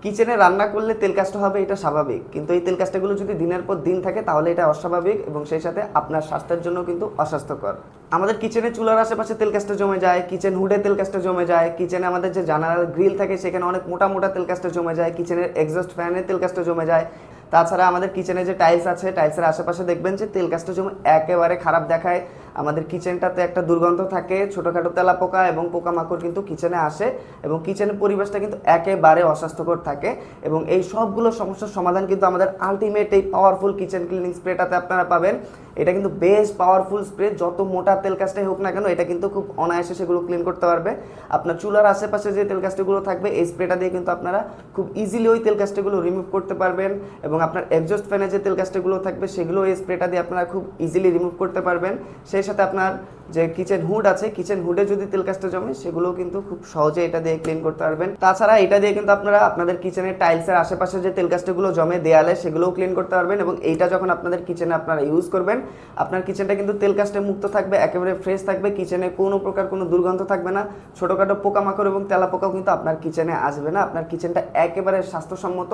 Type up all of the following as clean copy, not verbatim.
কিচেনে রান্না করলে তেল কাজটা হবে, এটা স্বাভাবিক, কিন্তু এই তেল কাজটাগুলো যদি দিনের পর দিন থাকে তাহলে এটা অস্বাভাবিক এবং সেই সাথে আপনার স্বাস্থ্যের জন্য কিন্তু অস্বাস্থ্যকর। আমাদের কিচেনে চুলার আশেপাশে তেল কাজটা জমে যায়, কিচেন হুডে তেল কাজটা জমে যায়, কিচেনে আমাদের যে জানালার গ্রিল থাকে সেখানে অনেক মোটা মোটা তেল কাজটা জমে যায়, কিচেনের এক্সস্ট ফ্যানের তেল কাজটা জমে যায়। তাছাড়া আমাদের কিচেনে যে টাইলস আছে, টাইলসের আশেপাশে দেখবেন যে তেল কাজটা জমে একেবারে খারাপ দেখায়। আমাদের কিচেনটাতে একটা দুর্গন্ধ থাকে, ছোটোখাটো তেলাপোকা এবং পোকামাকড় কিন্তু কিচেনে আসে এবং কিচেনের পরিবেশটা কিন্তু একেবারে অস্বাস্থ্যকর থাকে। এবং এই সবগুলো সমস্যার সমাধান কিন্তু আমাদের আলটিমেট এই পাওয়ারফুল কিচেন ক্লিনিং স্প্রেটাতে আপনারা পাবেন। এটা কিন্তু বেশ পাওয়ারফুল স্প্রে, যত মোটা তেল কাজটাই হোক না কেন এটা কিন্তু খুব অনায়াসে সেগুলো ক্লিন করতে পারবে। আপনার চুলার আশেপাশে যে তেল কাজটাগুলো থাকবে এই স্প্রেটা দিয়ে কিন্তু আপনারা খুব ইজিলি ওই তেল কাজটাগুলো রিমুভ করতে পারবেন এবং আপনার এক্সজস্ট ফ্যানে যে তেল কাজটাগুলো থাকবে সেগুলো এই স্প্রেটা দিয়ে আপনারা খুব ইজিলি রিমুভ করতে পারবেন। সেই সাথে আপনার যে কিচেন হুড আছে, কিচেন হুডে যদি তেল কাজটা জমে সেগুলোও কিন্তু খুব সহজে এটা দিয়ে ক্লিন করতে পারবেন। তাছাড়া এটা দিয়ে কিন্তু আপনারা আপনাদের কিচেনের টাইলসের আশেপাশে যে তেল কাজটাগুলো জমে দেয়ালে সেগুলোও ক্লিন করতে পারবেন এবং এইটা যখন আপনাদের কিচেনে আপনারা ইউজ করবেন আপনার কিচেনটা কিন্তু তেল কাজটা মুক্ত থাকবে, একেবারে ফ্রেশ থাকবে, কিচেনে কোনো প্রকার কোনো দুর্গন্ধ থাকবে না, ছোটোখাটো পোকামাকড় এবং তেলাপোকাও কিন্তু আপনার কিচেনে আসবে না। আপনার কিচেনটা একেবারে স্বাস্থ্যসম্মত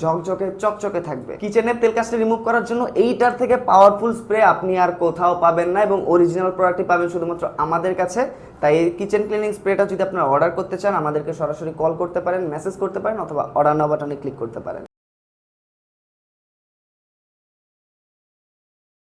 ঝকঝকে চকচকে থাকবে। কিচেনের তেল কাজটা রিমুভ করার জন্য এইটার থেকে পাওয়ারফুল স্প্রে আপনি আর কোথাও পাবেন না এবং অরিজিনাল প্রোডাক্টই পাবেন শুধুমাত্র আমাদের কাছে। তাই এই কিচেন ক্লিনিং স্প্রেটা যদি আপনারা অর্ডার করতে চান আমাদেরকে সরাসরি কল করতে পারেন, মেসেজ করতে পারেন অথবা অর্ডার নাও বাটনে ক্লিক করতে পারেন।